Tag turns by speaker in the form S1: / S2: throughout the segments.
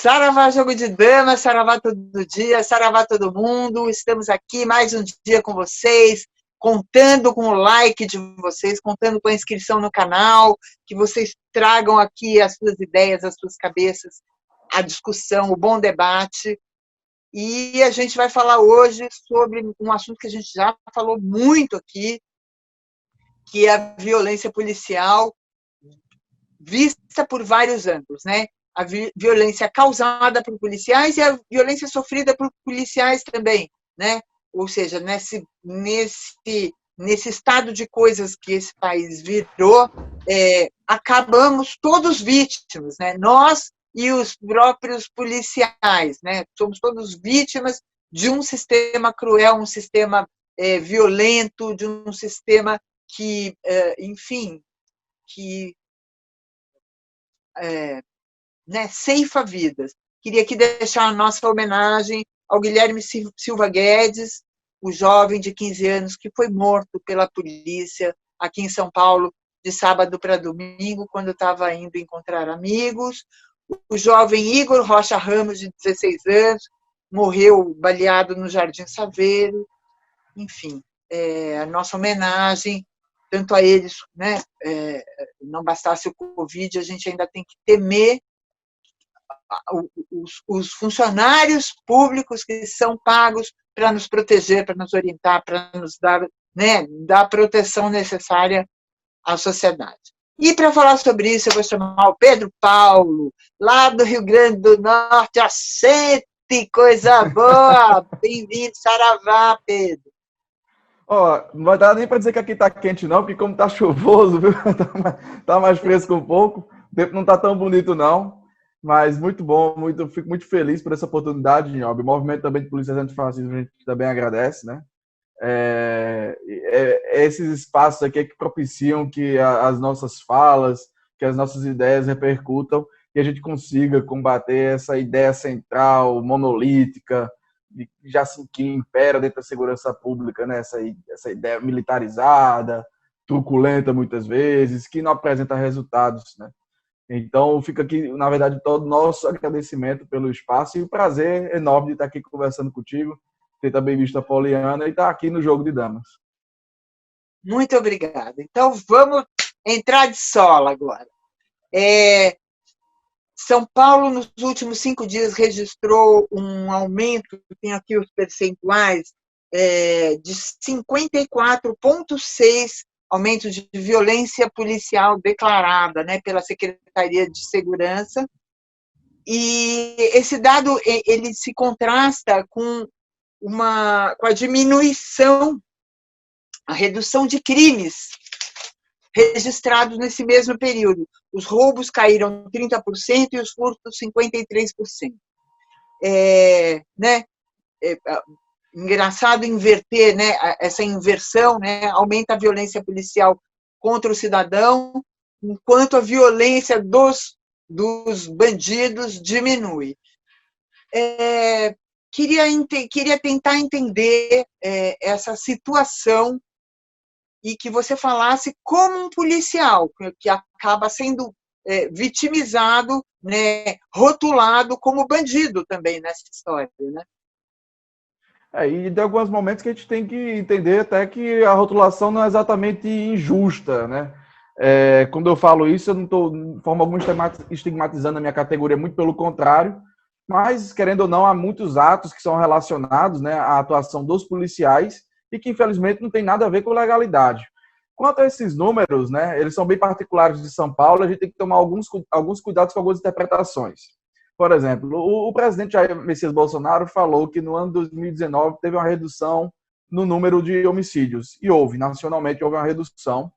S1: Saravá, jogo de damas, saravá todo dia, saravá todo mundo. Estamos aqui mais um dia com vocês, contando com o like de vocês, contando com a inscrição no canal, que vocês tragam aqui as suas ideias, as suas cabeças, a discussão, o bom debate. E a gente vai falar hoje sobre um assunto que a gente já falou muito aqui, que é a violência policial vista por vários ângulos, né? A violência causada por policiais e a violência sofrida por policiais também, né? Ou seja, nesse estado de coisas que esse país virou, acabamos todos vítimas, né? Nós e os próprios policiais, né? Somos todos vítimas de um sistema cruel, um sistema violento, de um sistema que, enfim, que ceifa vidas. Queria aqui deixar a nossa homenagem ao Guilherme Silva Guedes, o jovem de 15 anos que foi morto pela polícia aqui em São Paulo, de sábado para domingo, quando estava indo encontrar amigos. O jovem Igor Rocha Ramos, de 16 anos, morreu baleado no Jardim Saveiro. Enfim, a nossa homenagem tanto a eles, né? Não bastasse o Covid, a gente ainda tem que temer os funcionários públicos que são pagos para nos proteger, para nos orientar, para nos dar, né, dar a proteção necessária à sociedade. E para falar sobre isso, eu vou chamar o Pedro Paulo, lá do Rio Grande do Norte, assente, coisa boa! Bem-vindo, saravá, Pedro.
S2: Não vai dar nem para dizer que aqui está quente, não, porque como está chuvoso, viu? Tá mais fresco um pouco, o tempo não está tão bonito, não. Mas muito bom, fico muito feliz por essa oportunidade, Nhobe. O movimento também de polícias antifascistas a gente também agradece, né? Esses espaços aqui que propiciam que as nossas falas, que as nossas ideias repercutam e a gente consiga combater essa ideia central, monolítica, que impera dentro da segurança pública, né? Essa ideia militarizada, truculenta muitas vezes, que não apresenta resultados, né? Então, fica aqui, na verdade, todo o nosso agradecimento pelo espaço e o prazer enorme de estar aqui conversando contigo, ter também visto a Poliana e estar aqui no Jogo de Damas.
S1: Muito obrigada. Então, vamos entrar de sola agora. São Paulo, nos últimos 5 dias, registrou um aumento, tem aqui os percentuais, de 54,6% aumento de violência policial declarada, né, pela Secretaria de Segurança. E esse dado ele se contrasta com a diminuição, a redução de crimes registrados nesse mesmo período. Os roubos caíram 30% e os furtos 53%. Engraçado inverter, né, essa inversão, né, aumenta a violência policial contra o cidadão, enquanto a violência dos bandidos diminui. Queria tentar entender essa situação e que você falasse como um policial que acaba sendo vitimizado, né, rotulado como bandido também nessa história, né?
S2: E tem alguns momentos que a gente tem que entender até que a rotulação não é exatamente injusta, né? Quando eu falo isso, eu não estou, de forma alguma, estigmatizando a minha categoria, muito pelo contrário, mas, querendo ou não, há muitos atos que são relacionados, né, à atuação dos policiais e que, infelizmente, não tem nada a ver com legalidade. Quanto a esses números, né, eles são bem particulares de São Paulo, a gente tem que tomar alguns cuidados com algumas interpretações. Por exemplo, o presidente Jair Messias Bolsonaro falou que no ano de 2019 teve uma redução no número de homicídios. E nacionalmente houve uma redução.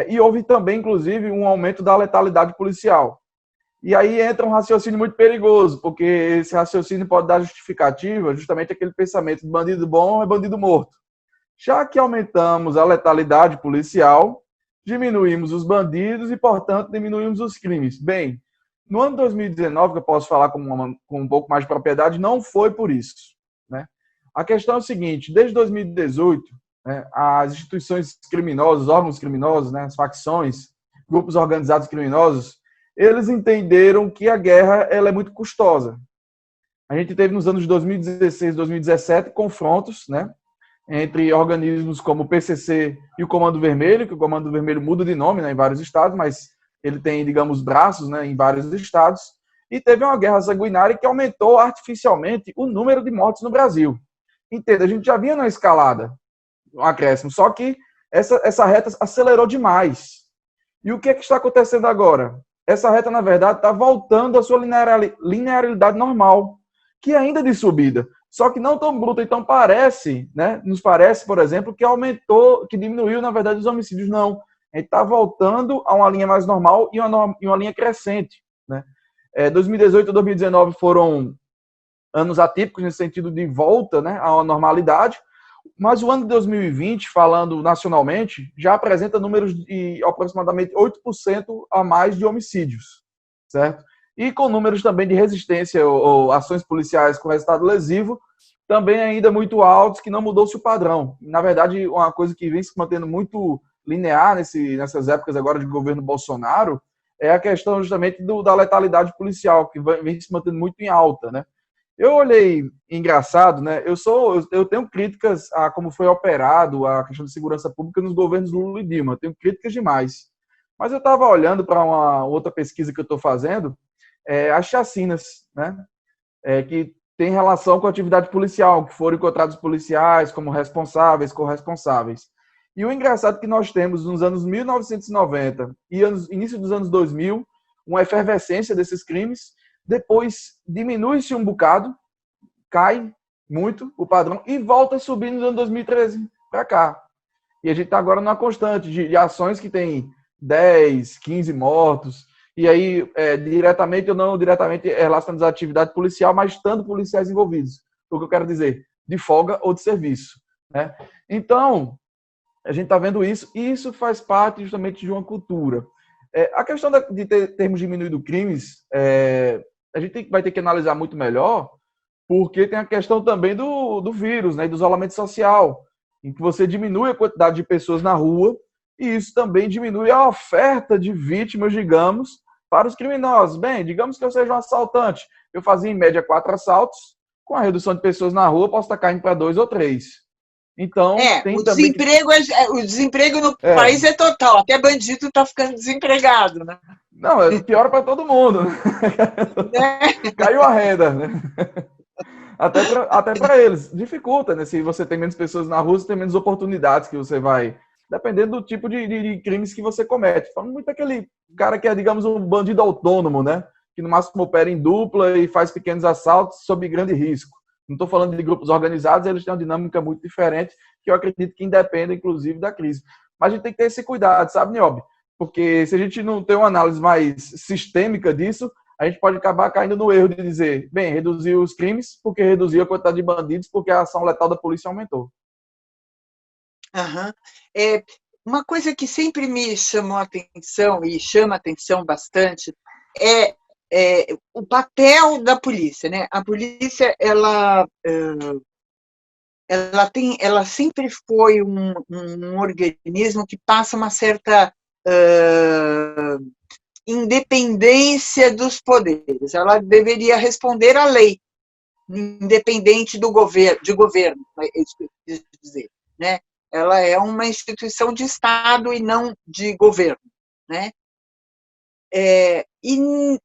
S2: E houve também, inclusive, um aumento da letalidade policial. E aí entra um raciocínio muito perigoso, porque esse raciocínio pode dar justificativa justamente aquele pensamento de bandido bom é bandido morto. Já que aumentamos a letalidade policial, diminuímos os bandidos e, portanto, diminuímos os crimes. Bem, no ano de 2019, que eu posso falar com um pouco mais de propriedade, não foi por isso, né? A questão é o seguinte: desde 2018, né, as instituições criminosas, os órgãos criminosos, né, as facções, grupos organizados criminosos, eles entenderam que a guerra ela é muito custosa. A gente teve nos anos de 2016 e 2017 confrontos, né, entre organismos como o PCC e o Comando Vermelho, que o Comando Vermelho muda de nome, né, em vários estados, mas ele tem, digamos, braços, né, em vários estados, e teve uma guerra sanguinária que aumentou artificialmente o número de mortes no Brasil. Entenda, a gente já vinha na escalada, um acréscimo, só que essa reta acelerou demais. E o que é que está acontecendo agora? Essa reta, na verdade, está voltando à sua linearidade normal, que ainda é de subida, só que não tão bruta. Então parece, né? Nos parece, por exemplo, que aumentou, que diminuiu, na verdade, os homicídios. Não. A gente está voltando a uma linha mais normal e uma linha crescente. Né? 2018 e 2019 foram anos atípicos nesse sentido de volta, né, à normalidade, mas o ano de 2020, falando nacionalmente, já apresenta números de aproximadamente 8% a mais de homicídios, certo? E com números também de resistência ou ações policiais com resultado lesivo, também ainda muito altos, que não mudou-se o padrão. Na verdade, uma coisa que vem se mantendo muito linear nessas épocas agora de governo Bolsonaro é a questão justamente da letalidade policial, que vem se mantendo muito em alta, né? Eu olhei engraçado, né? Eu tenho críticas a como foi operado a questão de segurança pública nos governos Lula e Dilma. Eu tenho críticas demais. Mas eu estava olhando para uma outra pesquisa que eu estou fazendo, as chacinas, né? Que tem relação com a atividade policial, que foram encontrados policiais como responsáveis, corresponsáveis. E o engraçado é que nós temos nos anos 1990 e início dos anos 2000 uma efervescência desses crimes. Depois diminui-se um bocado, cai muito o padrão e volta a subir nos anos 2013 para cá. E a gente está agora numa constante de ações que tem 10, 15 mortos, e aí diretamente ou não diretamente relacionados à atividade policial, mas estando policiais envolvidos. O que eu quero dizer, de folga ou de serviço. Né? Então, a gente está vendo isso, e isso faz parte justamente de uma cultura. A questão de termos diminuído crimes, a gente vai ter que analisar muito melhor, porque tem a questão também do vírus, né, e do isolamento social, em que você diminui a quantidade de pessoas na rua, e isso também diminui a oferta de vítimas, digamos, para os criminosos. Bem, digamos que eu seja um assaltante, eu fazia em média 4 assaltos, com a redução de pessoas na rua, posso estar caindo para 2 ou 3. Então, tem também que...
S1: o desemprego no país é total, até bandido está ficando desempregado, né?
S2: Não, piora para todo mundo. Caiu a renda, né? Até para eles. Dificulta, né? Se você tem menos pessoas na rua, você tem menos oportunidades que você vai... Dependendo do tipo de crimes que você comete. Falando muito daquele cara que é, digamos, um bandido autônomo, né? Que no máximo opera em dupla e faz pequenos assaltos sob grande risco. Não estou falando de grupos organizados, eles têm uma dinâmica muito diferente, que eu acredito que independe, inclusive, da crise. Mas a gente tem que ter esse cuidado, sabe, Niobe? Porque se a gente não tem uma análise mais sistêmica disso, a gente pode acabar caindo no erro de dizer, bem, reduziu os crimes porque reduziu a quantidade de bandidos, porque a ação letal da polícia aumentou.
S1: Uhum. Uma coisa que sempre me chamou a atenção, e chama a atenção bastante, é o papel da polícia, né? A polícia, ela sempre foi um organismo que passa uma certa independência dos poderes. Ela deveria responder à lei, independente de governo, é isso que eu quis dizer, né? Ela é uma instituição de Estado e não de governo, né? E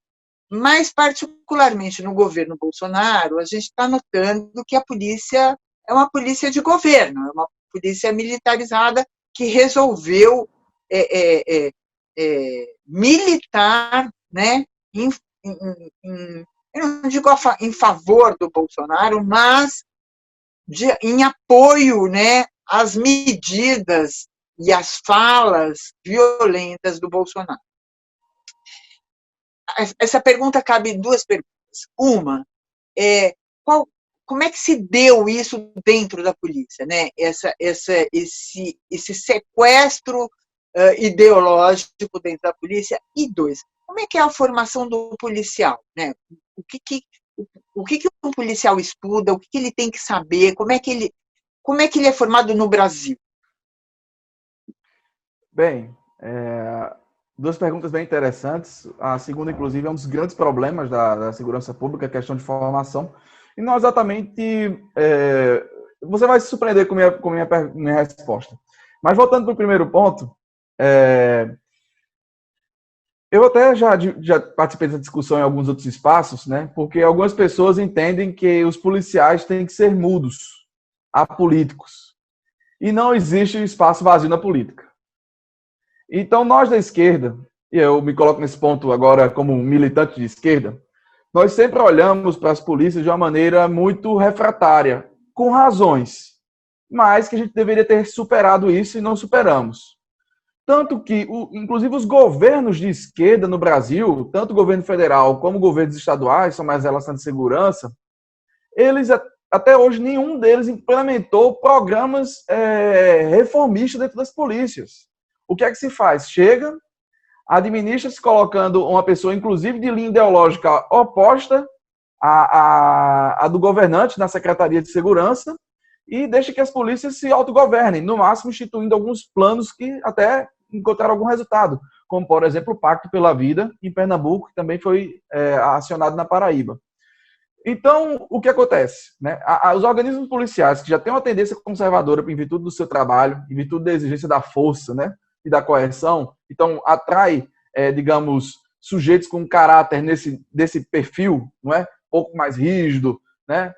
S1: mais particularmente no governo Bolsonaro, a gente está notando que a polícia é uma polícia de governo, é uma polícia militarizada que resolveu militar, né, eu não digo em favor do Bolsonaro, mas em apoio, né, às medidas e às falas violentas do Bolsonaro. Essa pergunta cabe em duas perguntas. Uma, como é que se deu isso dentro da polícia, né? Esse sequestro ideológico dentro da polícia. E dois, como é que é a formação do policial, né? O que um policial estuda, o que ele tem que saber, como é que ele é formado no Brasil?
S2: Bem, duas perguntas bem interessantes. A segunda, inclusive, é um dos grandes problemas da segurança pública, a questão de formação. E não exatamente... você vai se surpreender com minha resposta. Mas voltando para o primeiro ponto, eu até já participei dessa discussão em alguns outros espaços, né? Porque algumas pessoas entendem que os policiais têm que ser mudos, apolíticos. E não existe espaço vazio na política. Então, nós da esquerda, e eu me coloco nesse ponto agora como militante de esquerda, nós sempre olhamos para as polícias de uma maneira muito refratária, com razões, mas que a gente deveria ter superado isso e não superamos. Tanto que, inclusive, os governos de esquerda no Brasil, tanto o governo federal como governos estaduais, são mais relação de segurança, eles, até hoje, nenhum deles implementou programas reformistas dentro das polícias. O que é que se faz? Chega, administra-se colocando uma pessoa, inclusive de linha ideológica oposta à do governante na Secretaria de Segurança, e deixa que as polícias se autogovernem, no máximo instituindo alguns planos que até encontraram algum resultado, como, por exemplo, o Pacto pela Vida, em Pernambuco, que também foi acionado na Paraíba. Então, o que acontece? Né? Os organismos policiais, que já têm uma tendência conservadora em virtude do seu trabalho, em virtude da exigência da força, né, e da coerção, então atrai, digamos, sujeitos com caráter desse perfil, não é? Um pouco mais rígido, né?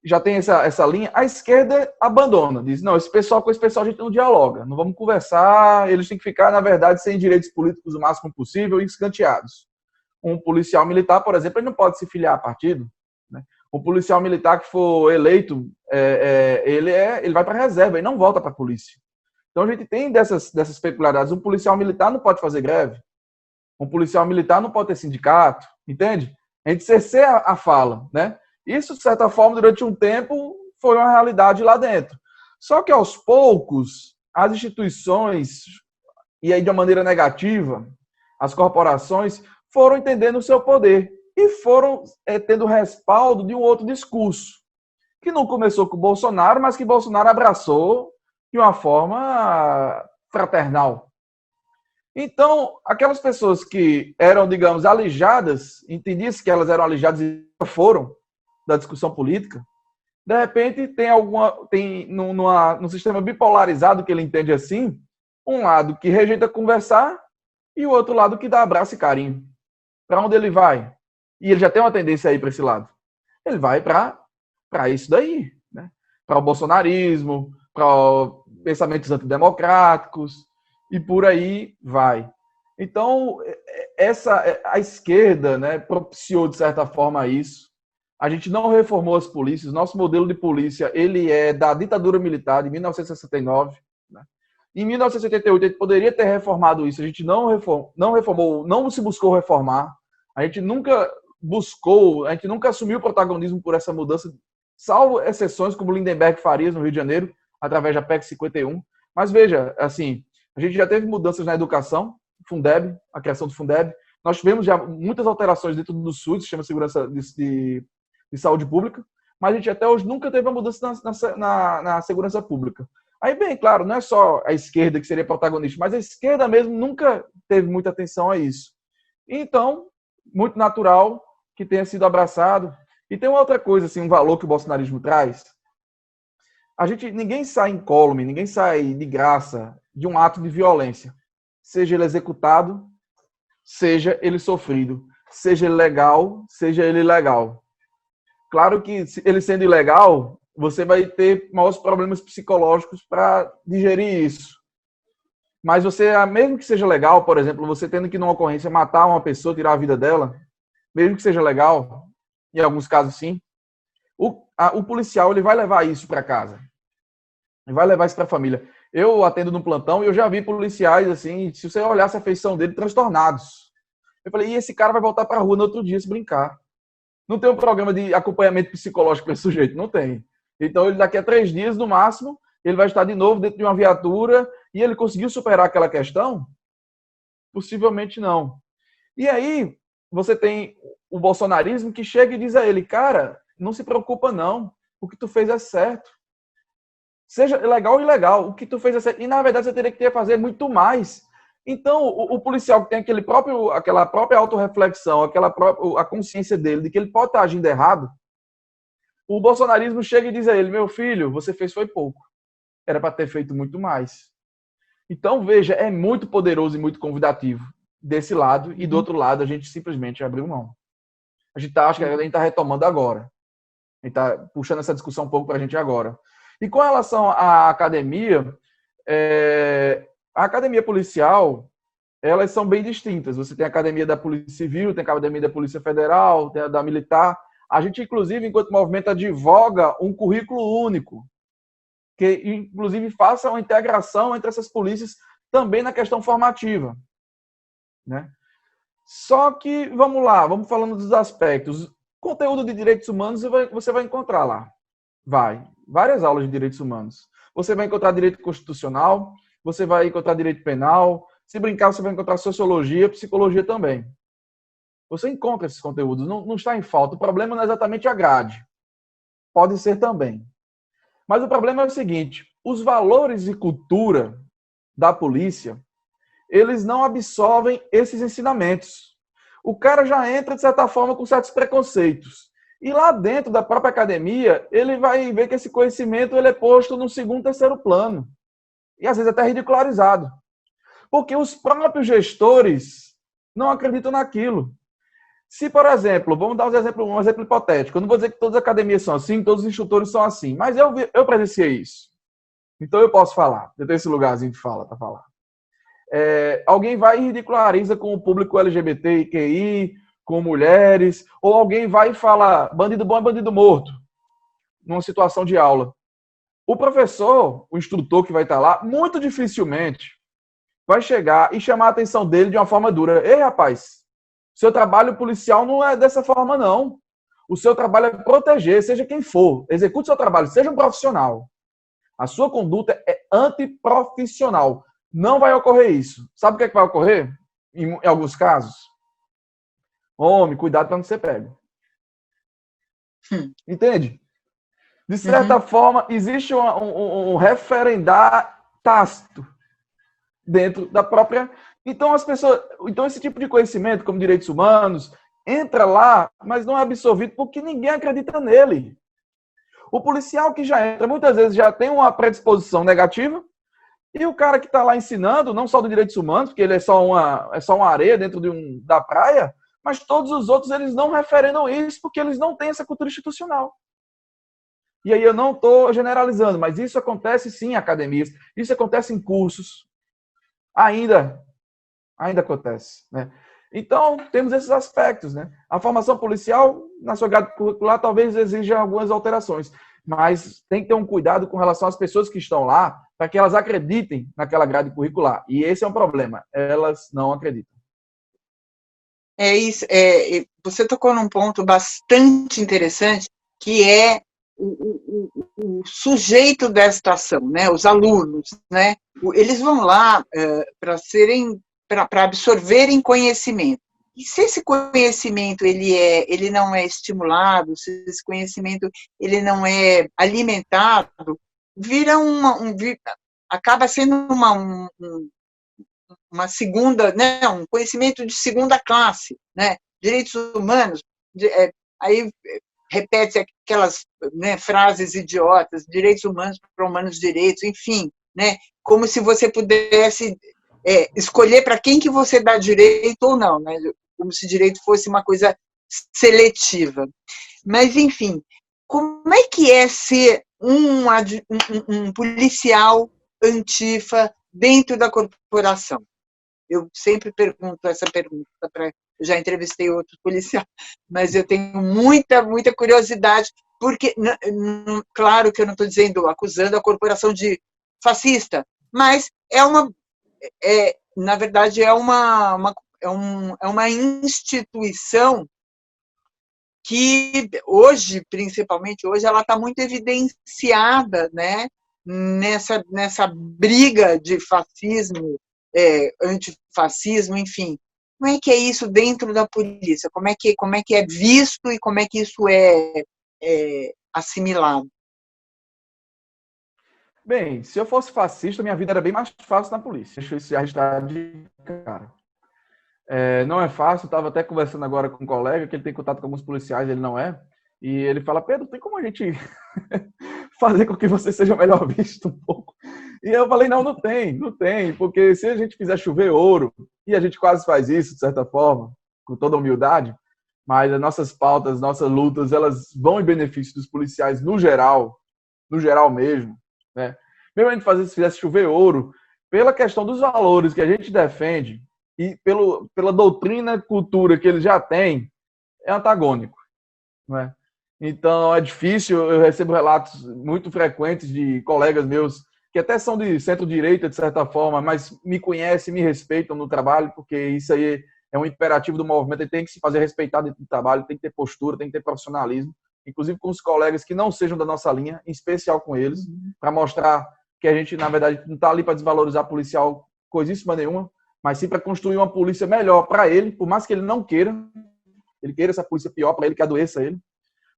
S2: Já tem essa linha, a esquerda abandona, diz, não, esse pessoal com esse pessoal a gente não dialoga, não vamos conversar, eles têm que ficar, na verdade, sem direitos políticos o máximo possível e escanteados. Um policial militar, por exemplo, ele não pode se filiar a partido, né? Um policial militar que for eleito, ele vai para a reserva, ele não volta para a polícia. Então a gente tem dessas peculiaridades. Um policial militar não pode fazer greve, um policial militar não pode ter sindicato, entende? A gente cerceia a fala, né? Isso, de certa forma, durante um tempo, foi uma realidade lá dentro. Só que, aos poucos, as instituições, e aí de uma maneira negativa, as corporações, foram entendendo o seu poder e foram tendo respaldo de um outro discurso, que não começou com o Bolsonaro, mas que Bolsonaro abraçou de uma forma fraternal. Então, aquelas pessoas que eram, digamos, alijadas, entendia-se que elas eram alijadas e foram da discussão política, de repente tem no sistema bipolarizado, que ele entende assim, um lado que rejeita conversar e o outro lado que dá abraço e carinho. Para onde ele vai? E ele já tem uma tendência aí para esse lado. Ele vai para isso daí, né? Para o bolsonarismo, para pensamentos antidemocráticos e por aí vai. Então, a esquerda, né, propiciou, de certa forma, isso. A gente não reformou as polícias. Nosso modelo de polícia, ele é da ditadura militar, de 1969. Né? Em 1978, a gente poderia ter reformado isso. A gente não reformou, não se buscou reformar. A gente nunca assumiu o protagonismo por essa mudança, salvo exceções como Lindenberg Farias, no Rio de Janeiro, através da PEC 51. Mas veja, assim, a gente já teve mudanças na educação, Fundeb, a criação do Fundeb. Nós tivemos já muitas alterações dentro do SUS, Sistema de Segurança de Saúde Pública, mas a gente até hoje nunca teve uma mudança na segurança pública. Aí, bem, claro, não é só a esquerda que seria protagonista, mas a esquerda mesmo nunca teve muita atenção a isso. Então, muito natural que tenha sido abraçado. E tem uma outra coisa, assim, um valor que o bolsonarismo traz. Ninguém sai incólume, ninguém sai de graça de um ato de violência. Seja ele executado, seja ele sofrido. Seja ele legal, seja ele ilegal. Claro que, ele sendo ilegal, você vai ter maiores problemas psicológicos para digerir isso. Mas você, mesmo que seja legal, por exemplo, você tendo que, numa ocorrência, matar uma pessoa, tirar a vida dela, mesmo que seja legal, em alguns casos sim, o policial ele vai levar isso para casa. Ele vai levar isso para a família. Eu atendo no plantão e eu já vi policiais, assim, se você olhasse a feição dele, transtornados. Eu falei, e esse cara vai voltar para a rua no outro dia se brincar. Não tem um programa de acompanhamento psicológico para esse sujeito, não tem. Então, ele daqui a 3 dias, no máximo, ele vai estar de novo dentro de uma viatura e ele conseguiu superar aquela questão? Possivelmente não. E aí, você tem o bolsonarismo que chega e diz a ele, cara, não se preocupa não, o que tu fez é certo. Seja legal ou ilegal, o que tu fez é certo. E, na verdade, você teria que fazer muito mais. Então, o policial que tem aquela própria autorreflexão, a consciência dele de que ele pode estar agindo errado, o bolsonarismo chega e diz a ele: meu filho, você fez foi pouco. Era para ter feito muito mais. Então, veja, é muito poderoso e muito convidativo desse lado, e do outro lado a gente simplesmente abriu mão. Acho que a gente está retomando agora. A gente está puxando essa discussão um pouco para a gente agora. E com relação à academia, a academia policial, elas são bem distintas. Você tem a academia da Polícia Civil, tem a academia da Polícia Federal, tem a da Militar. A gente, inclusive, enquanto movimento, advoga um currículo único, que, inclusive, faça uma integração entre essas polícias também na questão formativa, né? Só que, vamos lá, vamos falando dos aspectos. Conteúdo de direitos humanos você vai encontrar lá. Várias aulas de direitos humanos. Você vai encontrar direito constitucional, você vai encontrar direito penal, se brincar, você vai encontrar sociologia, psicologia também. Você encontra esses conteúdos, não está em falta. O problema não é exatamente a grade. Pode ser também. Mas o problema é o seguinte: os valores e cultura da polícia, eles não absorvem esses ensinamentos. O cara já entra, de certa forma, com certos preconceitos. E lá dentro da própria academia, ele vai ver que esse conhecimento ele é posto no segundo, terceiro plano. E às vezes até ridicularizado. Porque os próprios gestores não acreditam naquilo. Se, por exemplo, vamos dar um exemplo hipotético. Eu não vou dizer que todas as academias são assim, todos os instrutores são assim, mas eu presenciei isso. Então eu posso falar. Eu tenho esse lugarzinho de fala para falar. Alguém vai e ridiculariza com o público LGBTQI, com mulheres, ou alguém vai e fala bandido bom é bandido morto, numa situação de aula. O professor, o instrutor que vai estar lá, muito dificilmente vai chegar e chamar a atenção dele de uma forma dura. Ei, rapaz, seu trabalho policial não é dessa forma, não. O seu trabalho é proteger, seja quem for. Execute seu trabalho, seja um profissional. A sua conduta é antiprofissional. Não vai ocorrer isso. Sabe o que é que vai ocorrer? Em alguns casos? Homem, cuidado para não ser pego. Entende? De certa forma, existe um referendar tácito dentro da própria... Então, esse tipo de conhecimento, como direitos humanos, entra lá, mas não é absorvido porque ninguém acredita nele. O policial que já entra, muitas vezes já tem uma predisposição negativa, e o cara que está lá ensinando, não só de direitos humanos, porque ele é só uma areia dentro da praia, mas todos os outros eles não referendam isso porque eles não têm essa cultura institucional. E aí eu não estou generalizando, mas isso acontece sim em academias, isso acontece em cursos, ainda acontece, né? Então, temos esses aspectos, né? A formação policial, na sua grade curricular, talvez exija algumas alterações, mas tem que ter um cuidado com relação às pessoas que estão lá, para que elas acreditem naquela grade curricular. E esse é um problema, elas não acreditam.
S1: É isso. Você tocou num ponto bastante interessante, que é o sujeito desta ação, né? Os alunos, né? Eles vão lá para absorverem conhecimento. E se esse conhecimento ele não é estimulado, se esse conhecimento ele não é alimentado, vira acaba sendo uma segunda, né, um conhecimento de segunda classe, né? Direitos humanos, aí repete aquelas, né, frases idiotas, direitos humanos para humanos direitos, enfim, né? Como se você pudesse escolher para quem que você dá direito ou não, né? Como se direito fosse uma coisa seletiva. Mas, enfim, como é que é ser um policial antifa dentro da corporação? Eu sempre pergunto essa pergunta, já entrevistei outros policiais, mas eu tenho muita curiosidade, porque, claro que eu não estou acusando a corporação de fascista, mas na verdade, é uma instituição que hoje, principalmente hoje, ela está muito evidenciada, né, nessa briga de fascismo, antifascismo, enfim. Como é que é isso dentro da polícia? Como é que é visto e como é que isso é assimilado?
S2: Bem, se eu fosse fascista, minha vida era bem mais fácil na polícia. Deixa eu isso já registrado de cara. Não é fácil, estava até conversando agora com um colega, que ele tem contato com alguns policiais, ele não é. E ele fala, Pedro, tem como a gente fazer com que você seja melhor visto um pouco? E eu falei, não tem, porque se a gente fizer chover ouro, e a gente quase faz isso, de certa forma, com toda humildade, mas as nossas pautas, nossas lutas, elas vão em benefício dos policiais no geral mesmo, né? Mesmo a gente fizesse chover ouro, pela questão dos valores que a gente defende e pela doutrina e cultura que eles já têm, é antagônico, né? Então é difícil, eu recebo relatos muito frequentes de colegas meus que até são de centro-direita, de certa forma, mas me conhecem, me respeitam no trabalho, porque isso aí é um imperativo do movimento, ele tem que se fazer respeitar dentro do trabalho, tem que ter postura, tem que ter profissionalismo, inclusive com os colegas que não sejam da nossa linha, em especial com eles, para mostrar que a gente, na verdade, não está ali para desvalorizar policial coisíssima nenhuma, mas sim para construir uma polícia melhor para ele, por mais que ele não queira, ele queira essa polícia pior para ele, que adoeça ele.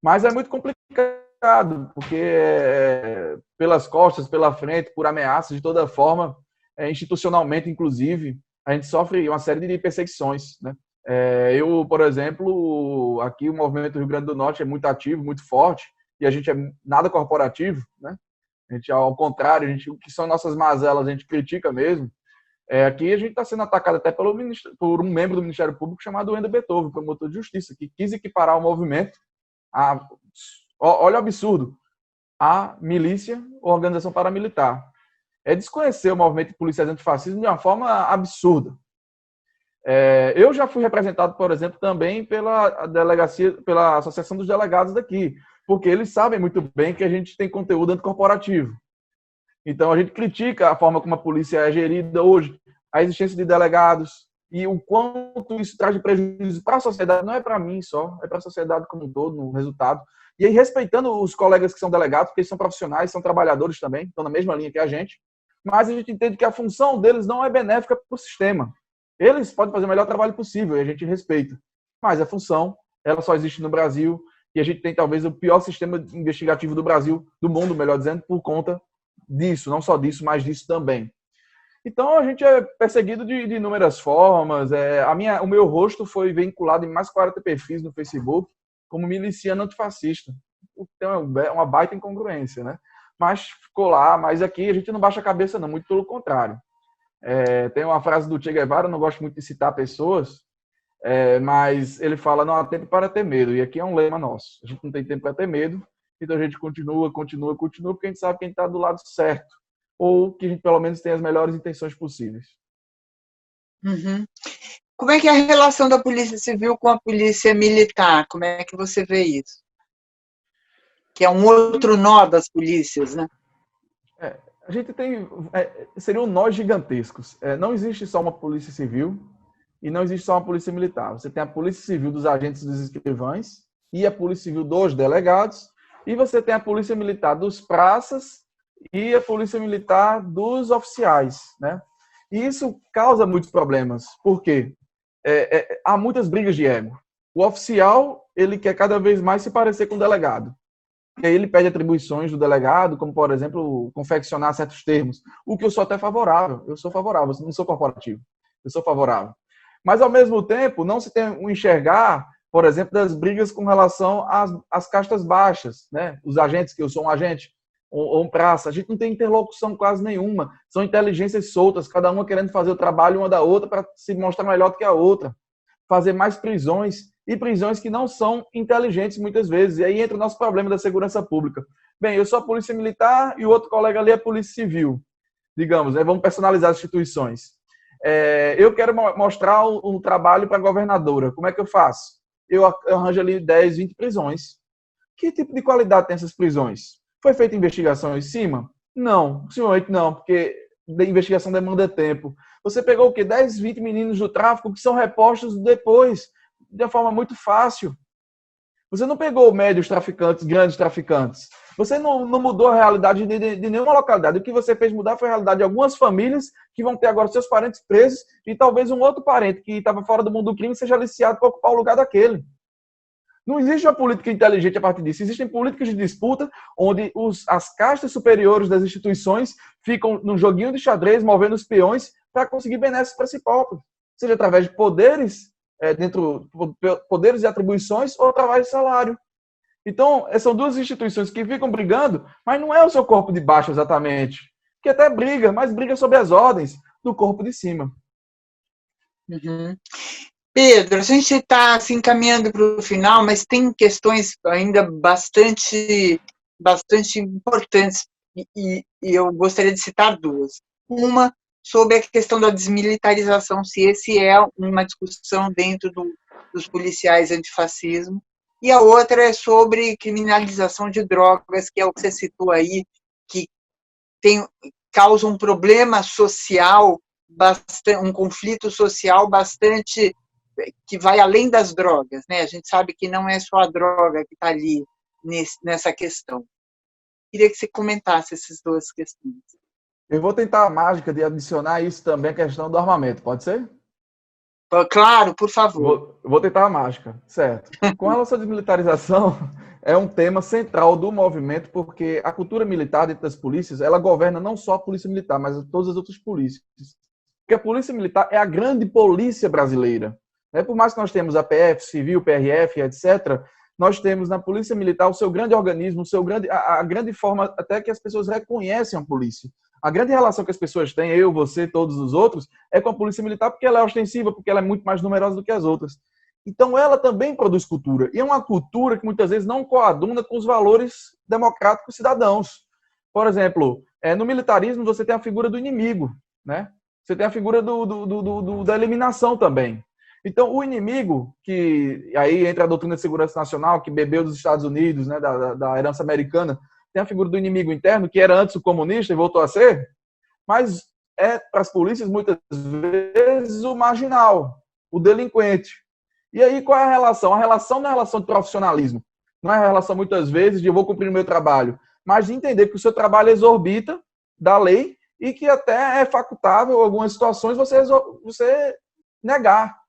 S2: Mas é muito complicado, porque pelas costas, pela frente, por ameaças, de toda forma, institucionalmente, inclusive, a gente sofre uma série de perseguições, né? Eu, por exemplo, aqui o movimento do Rio Grande do Norte é muito ativo, muito forte, e a gente é nada corporativo, né? A gente, ao contrário, o que são nossas mazelas, a gente critica mesmo. Aqui a gente está sendo atacado até por um membro do Ministério Público chamado Wender Beethoven, promotor de justiça, que quis equiparar o movimento olha o absurdo, a milícia ou organização paramilitar. É desconhecer o movimento de policiais antifascismo de uma forma absurda. Eu já fui representado, por exemplo, também pela delegacia, pela Associação dos Delegados daqui, porque eles sabem muito bem que a gente tem conteúdo anticorporativo. Então, a gente critica a forma como a polícia é gerida hoje, a existência de delegados e o quanto isso traz de prejuízo para a sociedade, não é para mim só, é para a sociedade como um todo, no resultado. E aí, respeitando os colegas que são delegados, porque eles são profissionais, são trabalhadores também, estão na mesma linha que a gente, mas a gente entende que a função deles não é benéfica para o sistema. Eles podem fazer o melhor trabalho possível e a gente respeita. Mas a função, ela só existe no Brasil e a gente tem talvez o pior sistema investigativo do Brasil, do mundo, melhor dizendo, por conta disso, não só disso, mas disso também. Então a gente é perseguido de inúmeras formas. O meu rosto foi vinculado em mais 40 perfis no Facebook como miliciano antifascista. Então é uma baita incongruência, né? Mas ficou lá, mas aqui a gente não baixa a cabeça não, muito pelo contrário. Tem uma frase do Che Guevara, eu não gosto muito de citar pessoas, mas ele fala, não há tempo para ter medo, e aqui é um lema nosso. A gente não tem tempo para ter medo, então a gente continua, porque a gente sabe que a gente está do lado certo, ou que a gente pelo menos tem as melhores intenções possíveis.
S1: Uhum. Como é que é a relação da Polícia Civil com a Polícia Militar? Como é que você vê isso? Que é um outro nó das polícias, né?
S2: A gente tem... seriam nós gigantescos. Não existe só uma Polícia Civil e não existe só uma Polícia Militar. Você tem a Polícia Civil dos agentes dos escrivães e a Polícia Civil dos delegados e você tem a Polícia Militar dos praças e a Polícia Militar dos oficiais, né? E isso causa muitos problemas. Por quê? Há muitas brigas de ego. O oficial, ele quer cada vez mais se parecer com o delegado. E aí ele pede atribuições do delegado, como, por exemplo, confeccionar certos termos. O que eu sou até favorável. Eu sou favorável, eu não sou corporativo. Eu sou favorável. Mas, ao mesmo tempo, não se tem um enxergar, por exemplo, das brigas com relação às castas baixas, né? Os agentes, que eu sou um agente, ou um praça. A gente não tem interlocução quase nenhuma. São inteligências soltas, cada uma querendo fazer o trabalho uma da outra para se mostrar melhor do que a outra. Fazer mais prisões, e prisões que não são inteligentes muitas vezes. E aí entra o nosso problema da segurança pública. Bem, eu sou a Polícia Militar e o outro colega ali é a Polícia Civil. Digamos, vamos personalizar as instituições. Eu quero mostrar um trabalho para a governadora. Como é que eu faço? Eu arranjo ali 10, 20 prisões. Que tipo de qualidade tem essas prisões? Foi feita investigação em cima? Não, possivelmente não, porque a investigação demanda tempo. Você pegou o quê? 10, 20 meninos do tráfico que são repostos depois, de uma forma muito fácil. Você não pegou médios traficantes, grandes traficantes. Você não mudou a realidade de nenhuma localidade. O que você fez mudar foi a realidade de algumas famílias que vão ter agora seus parentes presos e talvez um outro parente que estava fora do mundo do crime seja aliciado para ocupar o lugar daquele. Não existe uma política inteligente a partir disso. Existem políticas de disputa onde as castas superiores das instituições ficam num joguinho de xadrez, movendo os peões para conseguir benesses para si próprio. Seja através de poderes, poderes e atribuições, ou através de salário. Então, são duas instituições que ficam brigando, mas não é o seu corpo de baixo exatamente. Que até briga, mas briga sob as ordens do corpo de cima.
S1: Uhum. Pedro, a gente está assim, caminhando para o final, mas tem questões ainda bastante importantes e eu gostaria de citar duas. Uma, sobre a questão da desmilitarização, se esse é uma discussão dentro dos policiais antifascismo, e a outra é sobre criminalização de drogas, que é o que você citou aí, que causa um problema social, um conflito social bastante que vai além das drogas, né? A gente sabe que não é só a droga que está ali nessa questão. Queria que você comentasse essas duas questões.
S2: Eu vou tentar a mágica de adicionar isso também, a questão do armamento, pode ser?
S1: Claro, por favor.
S2: Vou tentar a mágica, certo. Com relação à desmilitarização, é um tema central do movimento, porque a cultura militar dentro das polícias, ela governa não só a polícia militar, mas todas as outras polícias. Porque a polícia militar é a grande polícia brasileira. Por mais que nós temos a PF, Civil, PRF, etc., nós temos na polícia militar o seu grande organismo, a grande forma até que as pessoas reconhecem a polícia. A grande relação que as pessoas têm, eu, você, todos os outros, é com a polícia militar porque ela é ostensiva, porque ela é muito mais numerosa do que as outras. Então, ela também produz cultura. E é uma cultura que muitas vezes não coaduna com os valores democráticos cidadãos. Por exemplo, no militarismo você tem a figura do inimigo, né? Você tem a figura da eliminação também. Então, o inimigo, que aí entra a doutrina de segurança nacional, que bebeu dos Estados Unidos, né, da herança americana, tem a figura do inimigo interno, que era antes o comunista e voltou a ser, mas é, para as polícias, muitas vezes, o marginal, o delinquente. E aí, qual é a relação? A relação não é a relação de profissionalismo. Não é a relação, muitas vezes, de eu vou cumprir o meu trabalho, mas de entender que o seu trabalho exorbita da lei e que até é facultável, em algumas situações, você negar,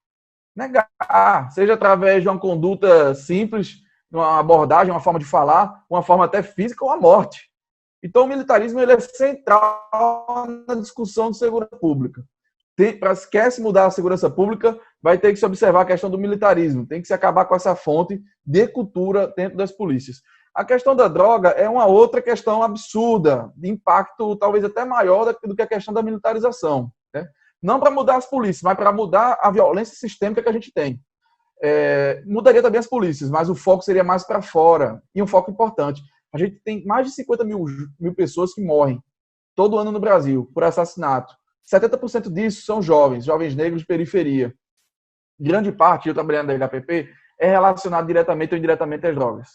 S2: seja através de uma conduta simples, uma abordagem, uma forma de falar, uma forma até física ou a morte. Então, o militarismo ele é central na discussão de segurança pública. Para quer se mudar a segurança pública, vai ter que se observar a questão do militarismo, tem que se acabar com essa fonte de cultura dentro das polícias. A questão da droga é uma outra questão absurda, de impacto talvez até maior do que a questão da militarização, né? Não para mudar as polícias, mas para mudar a violência sistêmica que a gente tem. Mudaria também as polícias, mas o foco seria mais para fora. E um foco importante. A gente tem mais de 50 mil pessoas que morrem todo ano no Brasil por assassinato. 70% disso são jovens negros de periferia. Grande parte, eu trabalhando na HPP, é relacionado diretamente ou indiretamente às drogas.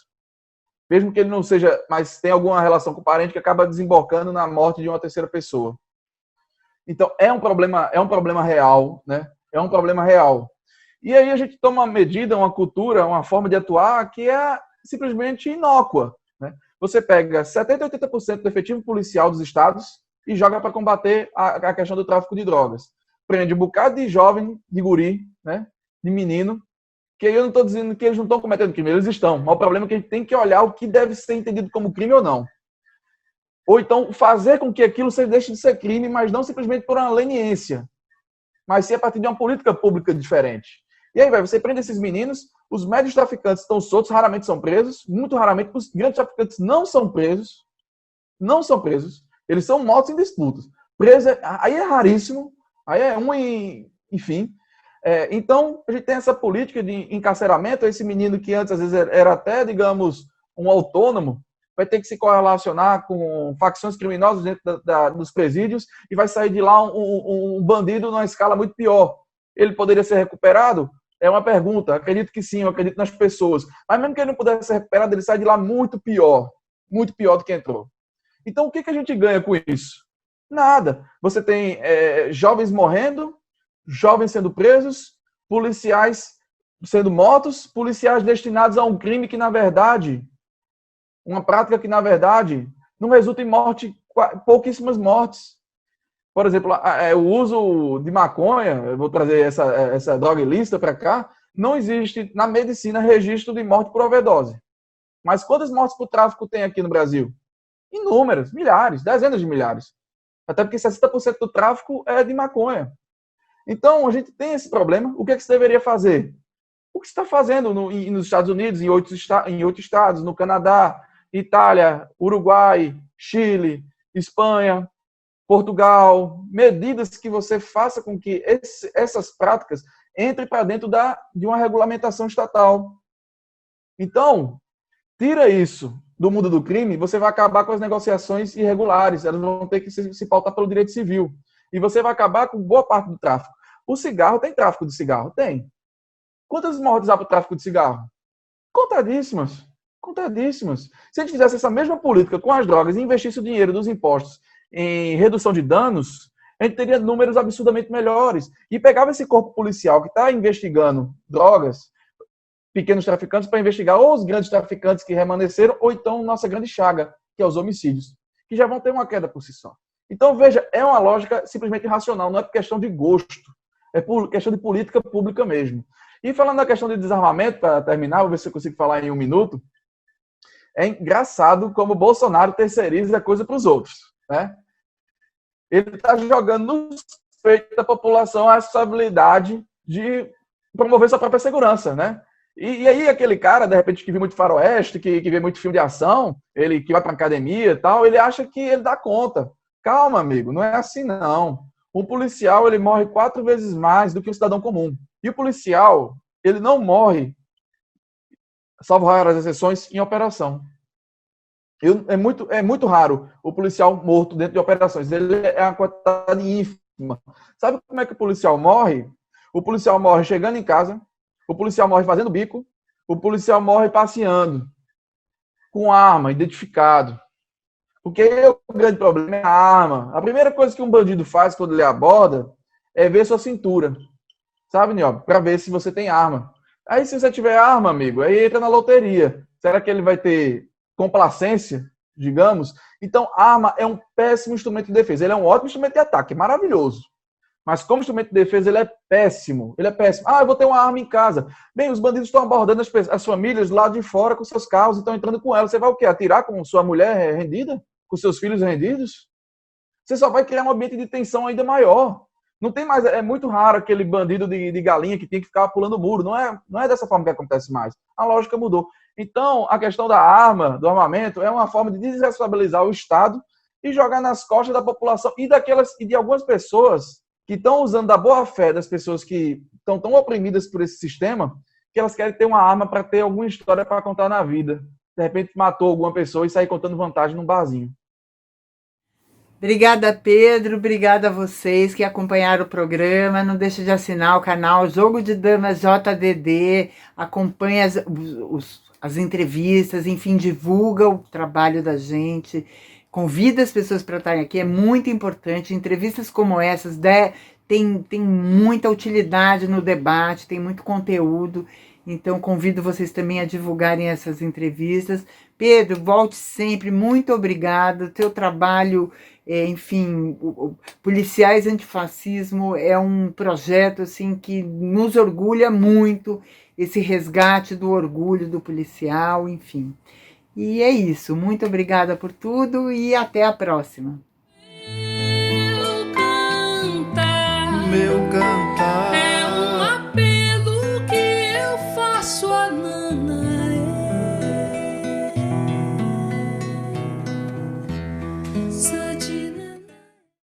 S2: Mesmo que ele não seja, mas tem alguma relação com o parente que acaba desembocando na morte de uma terceira pessoa. Então, é um problema real, né? É um problema real. E aí a gente toma uma medida, uma cultura, uma forma de atuar que é simplesmente inócua, né? Você pega 70% a 80% do efetivo policial dos estados e joga para combater a questão do tráfico de drogas. Prende um bocado de jovem, de guri, né? De menino, que eu não estou dizendo que eles não estão cometendo crime, eles estão. Mas o problema é que a gente tem que olhar o que deve ser entendido como crime ou não. Ou então fazer com que aquilo deixe de ser crime, mas não simplesmente por uma leniência, mas sim a partir de uma política pública diferente. E aí, você prende esses meninos, os médios traficantes estão soltos, raramente são presos, muito raramente os grandes traficantes não são presos, eles são mortos em disputas. Preso, aí é raríssimo, aí é enfim. Então, a gente tem essa política de encarceramento, esse menino que antes, às vezes, era até, digamos, um autônomo, vai ter que se correlacionar com facções criminosas dentro dos presídios e vai sair de lá um bandido numa escala muito pior. Ele poderia ser recuperado? É uma pergunta. Acredito que sim, eu acredito nas pessoas. Mas mesmo que ele não pudesse ser recuperado, ele sai de lá muito pior do que entrou. Então, o que a gente ganha com isso? Nada. Você tem jovens morrendo, jovens sendo presos, policiais sendo mortos, policiais destinados a um crime que, na verdade, uma prática que, na verdade, não resulta em morte, pouquíssimas mortes. Por exemplo, o uso de maconha, eu vou trazer essa droga ilícita para cá, Não existe na medicina registro de morte por overdose. Mas quantas mortes por tráfico tem aqui no Brasil? Inúmeras, milhares, dezenas de milhares. Até porque 60% do tráfico é de maconha. Então, a gente tem esse problema. O que é que se deveria fazer? O que se está fazendo nos Estados Unidos, em outros estados, no Canadá, Itália, Uruguai, Chile, Espanha, Portugal, medidas que você faça com que essas práticas entrem para dentro de uma regulamentação estatal. Então, tira isso do mundo do crime, você vai acabar com as negociações irregulares, elas vão ter que se pautar pelo direito civil. E você vai acabar com boa parte do tráfico. O cigarro, tem tráfico de cigarro? Tem. Quantas mortes há para o tráfico de cigarro? Contadíssimas. Contadíssimas. Se a gente fizesse essa mesma política com as drogas e investisse o dinheiro dos impostos em redução de danos, a gente teria números absurdamente melhores. E pegava esse corpo policial que está investigando drogas, pequenos traficantes, para investigar ou os grandes traficantes que remanesceram, ou então nossa grande chaga, que é os homicídios, que já vão ter uma queda por si só. Então, veja, é uma lógica simplesmente irracional, não é por questão de gosto, é por questão de política pública mesmo. E falando da questão de desarmamento, para terminar, vou ver se eu consigo falar em 1 minuto, é engraçado como o Bolsonaro terceiriza a coisa para os outros, né? Ele está jogando no peito da população a responsabilidade de promover sua própria segurança, né? E aí aquele cara, de repente, que vê muito faroeste, que vê muito filme de ação, ele que vai para academia e tal, ele acha que ele dá conta. Calma, amigo, não é assim não. Um policial, ele morre 4 vezes mais do que um cidadão comum. E o policial, ele não morre, salvo raras exceções, em operação. É muito raro o policial morto dentro de operações. Ele é uma quantidade ínfima. Sabe como é que o policial morre? O policial morre chegando em casa, o policial morre fazendo bico, o policial morre passeando, com arma, identificado. Porque o grande problema é a arma. A primeira coisa que um bandido faz quando ele aborda é ver sua cintura. Sabe, Niobe? Para ver se você tem arma. Aí, se você tiver arma, amigo, aí entra na loteria. Será que ele vai ter complacência, digamos? Então, arma é um péssimo instrumento de defesa. Ele é um ótimo instrumento de ataque, maravilhoso. Mas como instrumento de defesa, ele é péssimo. Ele é péssimo. Ah, eu vou ter uma arma em casa. Bem, os bandidos estão abordando as famílias do lado de fora com seus carros e estão entrando com elas. Você vai o quê? Atirar com sua mulher rendida? Com seus filhos rendidos? Você só vai criar um ambiente de tensão ainda maior. Não tem mais, é muito raro aquele bandido de galinha que tem que ficar pulando o muro. Não é dessa forma que acontece mais. A lógica mudou. Então, a questão da arma, do armamento, é uma forma de desresponsabilizar o Estado e jogar nas costas da população e de algumas pessoas que estão usando da boa-fé das pessoas que estão tão oprimidas por esse sistema, que elas querem ter uma arma para ter alguma história para contar na vida. De repente, matou alguma pessoa e sair contando vantagem num barzinho.
S1: Obrigada, Pedro. Obrigada a vocês que acompanharam o programa. Não deixe de assinar o canal Jogo de Damas JDD. Acompanhe as entrevistas, enfim, divulga o trabalho da gente. Convida as pessoas para estarem aqui, é muito importante. Entrevistas como essas tem muita utilidade no debate, tem muito conteúdo. Então, convido vocês também a divulgarem essas entrevistas. Pedro, volte sempre, muito obrigada. O teu trabalho, enfim, Policiais Antifascismo é um projeto assim, que nos orgulha muito, esse resgate do orgulho do policial, enfim. E é isso, muito obrigada por tudo e até a próxima.
S3: Meu cantar é um apelo que eu faço a Nanaê.